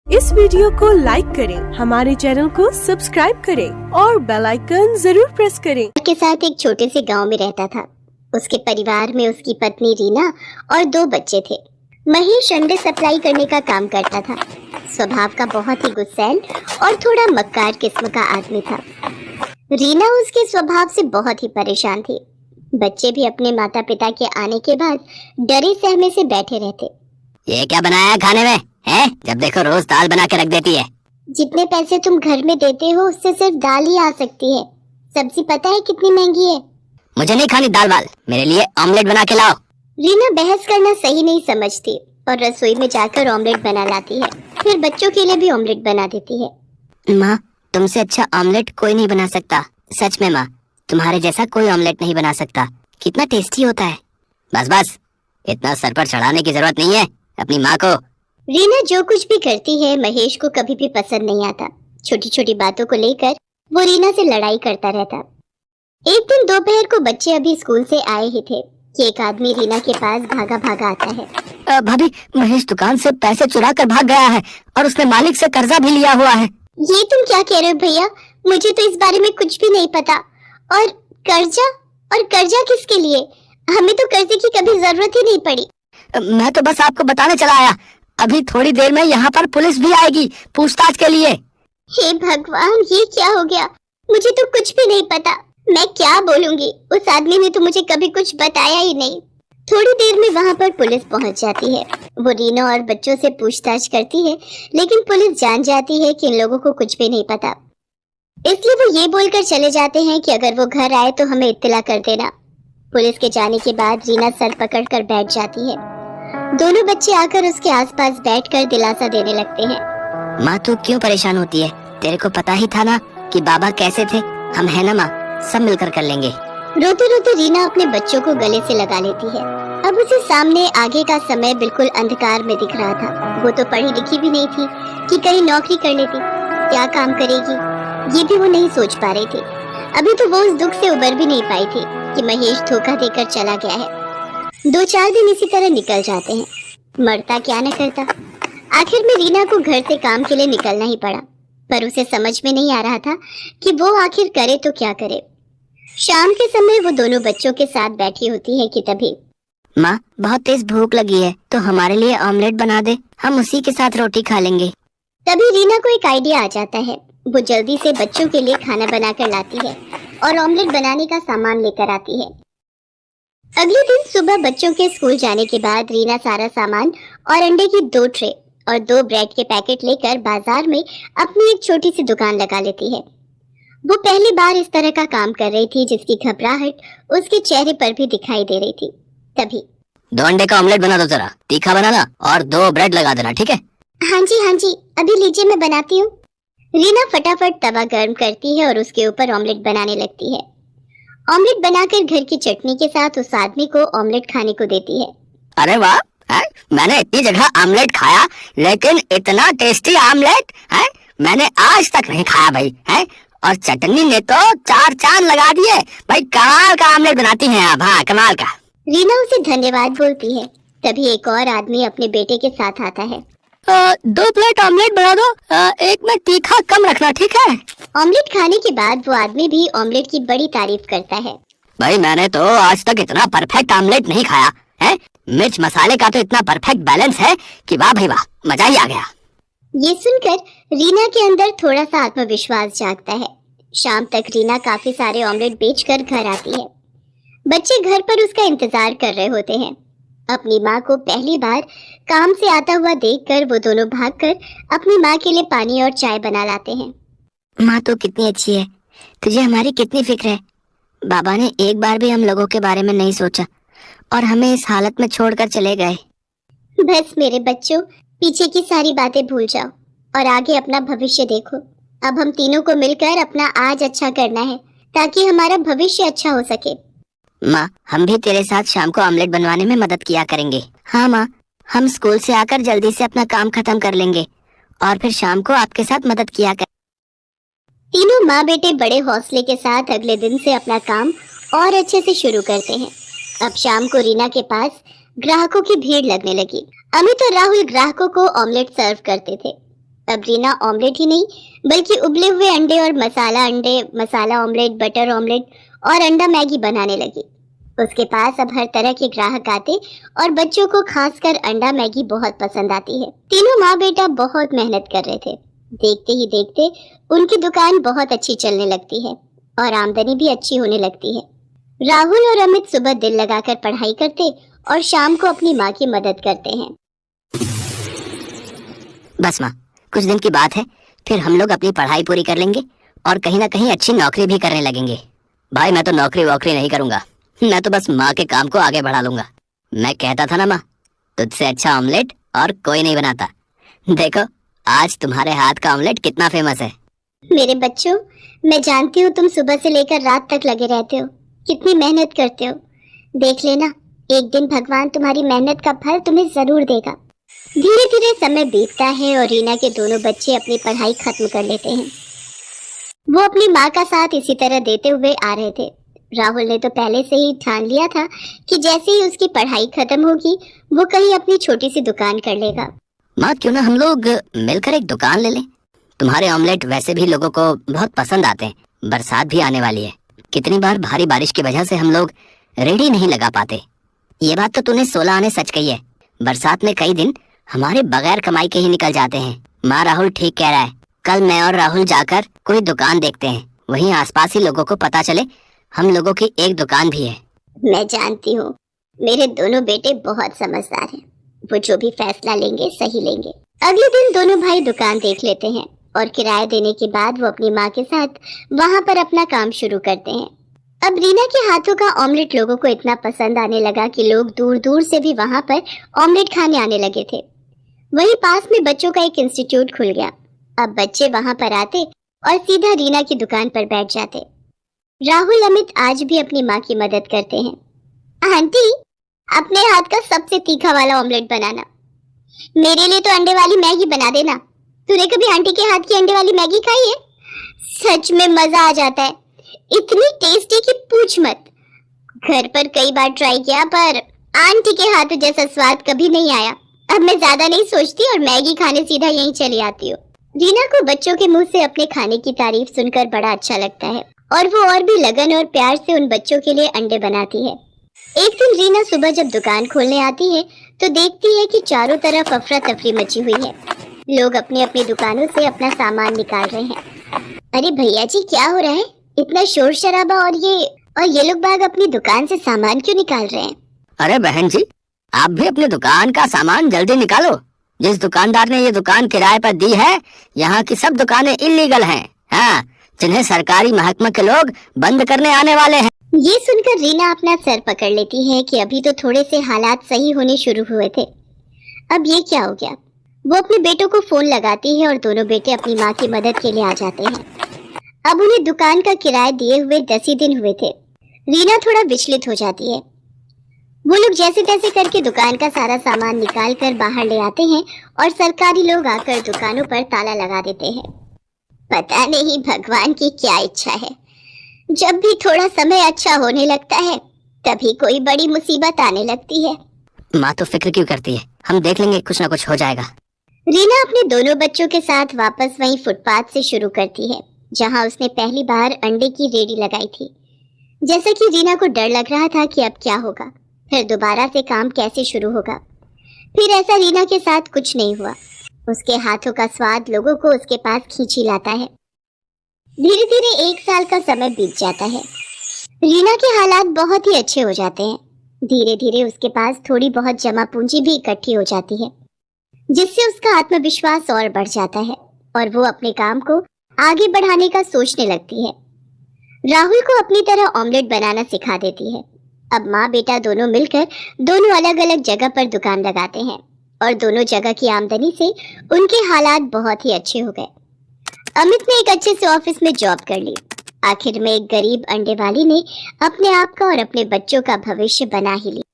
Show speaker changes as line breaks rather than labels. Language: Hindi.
इस वीडियो को लाइक करें, हमारे चैनल को सब्सक्राइब करें और बेल आइकन जरूर प्रेस करें।
के साथ एक छोटे से गांव में रहता था। उसके परिवार में उसकी पत्नी रीना और 2 बच्चे थे। महेश अंडे सप्लाई करने का काम करता था। स्वभाव का बहुत ही गुस्सैल और थोड़ा मक्कार किस्म का आदमी था। रीना उसके स्वभाव से बहुत ही परेशान थी। बच्चे भी अपने माता पिता के आने के बाद डरे सहमे से बैठे रहते।
ये क्या बनाया है खाने में है? जब देखो रोज दाल बना के रख देती है।
जितने पैसे तुम घर में देते हो उससे सिर्फ दाल ही आ सकती है। सब्जी पता है कितनी महंगी है।
मुझे नहीं खानी दाल वाल, मेरे लिए ऑमलेट बना के लाओ।
रीना बहस करना सही नहीं समझती और रसोई में जाकर ऑमलेट बना लाती है। फिर बच्चों के लिए भी ऑमलेट बना देती है।
माँ, तुमसे अच्छा ऑमलेट कोई नहीं बना सकता। सच में माँ, तुम्हारे जैसा कोई ऑमलेट नहीं बना सकता। कितना टेस्टी होता है। बस बस, इतना सर पर चढ़ाने की जरूरत नहीं है अपनी माँ को।
रीना जो कुछ भी करती है महेश को कभी भी पसंद नहीं आता। छोटी छोटी बातों को लेकर वो रीना से लड़ाई करता रहता। एक दिन दोपहर को बच्चे अभी स्कूल से आए ही थे कि एक आदमी रीना के पास भागा भागा आता है।
भाभी, महेश दुकान से पैसे चुरा कर भाग गया है और उसने मालिक से कर्जा भी लिया हुआ है।
ये तुम क्या कह रहे हो भैया? मुझे तो इस बारे में कुछ भी नहीं पता। और कर्जा किसके लिए? हमें तो कर्जे की कभी जरूरत ही नहीं पड़ी।
मैं तो बस आपको बताने चला आया। अभी थोड़ी देर में यहाँ पर पुलिस भी आएगी पूछताछ के लिए।
हे भगवान, ये क्या हो गया? मुझे तो कुछ भी नहीं पता। मैं क्या बोलूंगी? उस आदमी ने तो मुझे कभी कुछ बताया ही नहीं। थोड़ी देर में वहाँ पर पुलिस पहुँच जाती है। वो रीना और बच्चों से पूछताछ करती है, लेकिन पुलिस जान जाती है कि इन लोगों को कुछ भी नहीं पता। इसलिए वो ये बोलकर चले जाते हैं कि अगर वो घर आए तो हमें इत्तला कर देना। पुलिस के जाने के बाद रीना सर पकड़कर बैठ जाती है। दोनों बच्चे आकर उसके आसपास बैठकर दिलासा देने लगते हैं।
माँ, तू क्यों परेशान होती है? तेरे को पता ही था ना कि बाबा कैसे थे। हम है ना माँ, सब मिलकर कर लेंगे।
रोते रोते रीना अपने बच्चों को गले से लगा लेती है। अब उसे सामने आगे का समय बिल्कुल अंधकार में दिख रहा था। वो तो पढ़ी लिखी भी नहीं थी कि कहीं नौकरी कर लेती। क्या काम करेगी ये भी वो नहीं सोच पा रही थी। अभी तो वो उस दुख से उबर भी नहीं पाई थी कि महेश धोखा देकर चला गया है। 2-4 दिन इसी तरह निकल जाते हैं। मरता क्या न करता। आखिर में रीना को घर से काम के लिए निकलना ही पड़ा, पर उसे समझ में नहीं आ रहा था कि वो आखिर करे तो क्या करे। शाम के समय वो दोनों बच्चों के साथ बैठी होती है कि तभी
माँ, बहुत तेज भूख लगी है तो हमारे लिए ऑमलेट बना दे, हम उसी के साथ रोटी खा लेंगे।
तभी रीना को एक आइडिया आ जाता है। वो जल्दी से बच्चों के लिए खाना बनाकर लाती है और ऑमलेट बनाने का सामान लेकर आती है। अगले दिन सुबह बच्चों के स्कूल जाने के बाद रीना सारा सामान और अंडे की 2 ट्रे और 2 ब्रेड के पैकेट लेकर बाजार में अपनी एक छोटी सी दुकान लगा लेती है। वो पहली बार इस तरह का काम कर रही थी जिसकी घबराहट उसके चेहरे पर भी दिखाई दे रही थी। तभी
2 अंडे का ऑमलेट बना दो, जरा तीखा बनाना और 2 ब्रेड लगा देना, ठीक है?
हाँ जी, अभी लीजिए, मैं बनाती हूँ। रीना फटाफट तवा गर्म करती है और उसके ऊपर ऑमलेट बनाने लगती है। ऑमलेट बनाकर घर की चटनी के साथ उस आदमी को ऑमलेट खाने को देती है।
अरे वाह, मैंने इतनी जगह ऑमलेट खाया, लेकिन इतना टेस्टी ऑमलेट मैंने आज तक नहीं खाया भाई। और चटनी ने तो 4 चांद लगा दिए भाई। कमाल का ऑमलेट बनाती हैं आप। हाँ, कमाल का।
रीना उसे धन्यवाद बोलती है। तभी एक और आदमी अपने बेटे के साथ आता है।
2 प्लेट ऑमलेट बना दो, एक में तीखा कम रखना, ठीक है?
ऑमलेट खाने के बाद वो आदमी भी ऑमलेट की बड़ी तारीफ करता है।
भाई, मैंने तो आज तक इतना परफेक्ट ऑमलेट नहीं खाया है। मिर्च मसाले का तो इतना परफेक्ट बैलेंस है कि वाह भाई वाह, मजा ही आ गया।
ये सुनकर रीना के अंदर थोड़ा सा आत्मविश्वास जागता है। शाम तक रीना काफी सारे ऑमलेट बेचकर घर आती है। बच्चे घर पर उसका इंतजार कर रहे होते हैं। अपनी माँ को पहली बार काम से आता हुआ देखकर वो दोनों भागकर अपनी माँ के लिए पानी और चाय बना लाते हैं।
माँ तो कितनी अच्छी है, तुझे हमारी कितनी फिक्र है। बाबा ने एक बार भी हम लोगों के बारे में नहीं सोचा और हमें इस हालत में छोड़कर चले गए।
बस मेरे बच्चों, पीछे की सारी बातें भूल जाओ और आगे अपना भविष्य देखो। अब हम तीनों को मिलकर अपना आज अच्छा करना है ताकि हमारा भविष्य अच्छा हो सके।
माँ, हम भी तेरे साथ शाम को ऑमलेट बनवाने में मदद किया करेंगे। हाँ माँ, हम स्कूल से आकर जल्दी से अपना काम खत्म कर लेंगे और फिर शाम को आपके साथ मदद किया कर।
तीनों माँ बेटे बड़े हौसले के साथ अगले दिन से अपना काम और अच्छे से शुरू करते हैं। अब शाम को रीना के पास ग्राहकों की भीड़ लगने लगी। अमित और राहुल ग्राहकों को ऑमलेट सर्व करते थे अब रीना ऑमलेट ही नहीं बल्कि उबले हुए अंडे और अंडे, मसाला ऑमलेट, बटर ऑमलेट और अंडा मैगी बनाने लगी। उसके पास अब हर तरह के ग्राहक आते और बच्चों को खासकर अंडा मैगी बहुत पसंद आती है। तीनों माँ बेटा बहुत मेहनत कर रहे थे। देखते ही देखते उनकी दुकान बहुत अच्छी चलने लगती है और आमदनी भी अच्छी होने लगती है। राहुल और अमित सुबह दिल लगाकर पढ़ाई करते और शाम को अपनी माँ की मदद करते हैं।
बस माँ, कुछ दिन की बात है, फिर हम लोग अपनी पढ़ाई पूरी कर लेंगे और कहीं ना कहीं अच्छी नौकरी भी करने लगेंगे। भाई मैं तो नौकरी वोकरी नहीं करूंगा, मैं तो बस माँ के काम को आगे बढ़ा लूंगा। मैं कहता था ना माँ, तुझसे अच्छा ऑमलेट और कोई नहीं बनाता। देखो आज तुम्हारे हाथ का ऑमलेट कितना फेमस है।
मेरे बच्चों, मैं जानती हूँ तुम सुबह से लेकर रात तक लगे रहते हो, कितनी मेहनत करते हो। देख लेना, एक दिन भगवान तुम्हारी मेहनत का फल तुम्हें जरूर देगा। धीरे धीरे समय बीतता है और रीना के दोनों बच्चे अपनी पढ़ाई खत्म कर लेते हैं। वो अपनी माँ का साथ इसी तरह देते हुए आ रहे थे। राहुल ने तो पहले से ही ठान लिया था कि जैसे ही उसकी पढ़ाई खत्म होगी वो कहीं अपनी छोटी सी दुकान कर लेगा।
माँ क्यों ना हम लोग मिलकर एक दुकान ले लें। तुम्हारे ऑमलेट वैसे भी लोगों को बहुत पसंद आते हैं। बरसात भी आने वाली है, कितनी बार भारी बारिश की वजह से हम लोग रेडी नहीं लगा पाते। ये बात तो तूने 16 आने सच कही है। बरसात में कई दिन हमारे बगैर कमाई के ही निकल जाते हैं। माँ राहुल ठीक कह रहा है, कल मैं और राहुल जाकर कोई दुकान देखते हैं, वहीं आसपास ही लोगों को पता चले हम लोगों की एक दुकान भी है।
मैं जानती हूँ मेरे दोनों बेटे बहुत समझदार हैं, वो जो भी फैसला लेंगे सही लेंगे। अगले दिन दोनों भाई दुकान देख लेते हैं और किराया देने के बाद वो अपनी माँ के साथ वहाँ पर अपना काम शुरू करते हैं। अब रीना के हाथों का ऑमलेट लोगों को इतना पसंद आने लगा कि लोग दूर दूर से भी वहाँ पर ऑमलेट खाने आने लगे थे। वहीं पास में बच्चों का एक इंस्टीट्यूट खुल गया। अब बच्चे वहाँ पर आते और सीधा रीना की दुकान पर बैठ जाते। राहुल अमित आज भी अपनी माँ की मदद करते हैं। आंटी, अपने हाथ का सबसे तीखा वाला ऑमलेट बनाना, मेरे लिए तो अंडे वाली मैगी बना देना। तूने कभी आंटी के हाथ की अंडे वाली मैगी खाई है? सच में मजा आ जाता है, इतनी टेस्टी कि पूछ मत। घर पर कई बार ट्राई किया पर आंटी के हाथ जैसा स्वाद कभी नहीं आया। अब मैं ज्यादा नहीं सोचती और मैगी खाने सीधा यहीं चली आती हूँ। रीना को बच्चों के मुंह से अपने खाने की तारीफ सुनकर बड़ा अच्छा लगता है और वो और भी लगन और प्यार से उन बच्चों के लिए अंडे बनाती है। एक दिन रीना सुबह जब दुकान खोलने आती है तो देखती है कि चारों तरफ अफरा तफरी मची हुई है। लोग अपनी अपनी दुकानों से अपना सामान निकाल रहे हैं। अरे भैया जी, क्या हो रहा है? इतना शोर शराबा और ये लोग बाग अपनी दुकान से सामान क्यों निकाल रहे हैं?
अरे बहन जी, आप भी अपनी दुकान का सामान जल्दी निकालो। जिस दुकानदार ने ये दुकान किराए पर दी है, यहाँ की सब दुकानें इलीगल हैं। हाँ, जिन्हें सरकारी महकमे के लोग बंद करने आने वाले हैं।
ये सुनकर रीना अपना सर पकड़ लेती है कि अभी तो थोड़े से हालात सही होने शुरू हुए थे, अब ये क्या हो गया। वो अपने बेटों को फोन लगाती है और दोनों बेटे अपनी माँ की मदद के लिए आ जाते हैं। अब उन्हें दुकान का किराया दिए हुए 10 ही दिन हुए थे। रीना थोड़ा विचलित हो जाती है। वो लोग जैसे तैसे करके दुकान का सारा सामान निकाल कर बाहर ले आते हैं और सरकारी लोग आकर दुकानों पर ताला लगा देते हैं। पता नहीं भगवान की क्या इच्छा है, जब भी थोड़ा समय अच्छा होने लगता है तभी कोई बड़ी मुसीबत आने लगती है।
माँ तो फिक्र क्यों करती है, हम देख लेंगे, कुछ ना कुछ हो जाएगा।
रीना अपने दोनों बच्चों के साथ वापस वहीं फुटपाथ से शुरू करती है जहां उसने पहली बार अंडे की रेडी लगाई थी। जैसा कि रीना को डर लग रहा था कि अब क्या होगा, फिर दोबारा से काम कैसे शुरू होगा। फिर ऐसा रीना के साथ कुछ नहीं हुआ। उसके हाथों का स्वाद लोगों को उसके पास खींची लाता है। धीरे धीरे 1 साल का समय बीत जाता है। रीना के हालात बहुत ही अच्छे हो जाते हैं। धीरे धीरे उसके पास थोड़ी बहुत जमा पूंजी भी इकट्ठी हो जाती है, जिससे उसका आत्मविश्वास और बढ़ जाता है और वो अपने काम को आगे बढ़ाने का सोचने लगती है। राहुल को अपनी तरह ऑमलेट बनाना सिखा देती है। अब माँ बेटा दोनों मिलकर दोनों अलग अलग जगह पर दुकान लगाते हैं और दोनों जगह की आमदनी से उनके हालात बहुत ही अच्छे हो गए। अमित ने एक अच्छे से ऑफिस में जॉब कर ली। आखिर में एक गरीब अंडे वाली ने अपने आप का और अपने बच्चों का भविष्य बना ही लिया।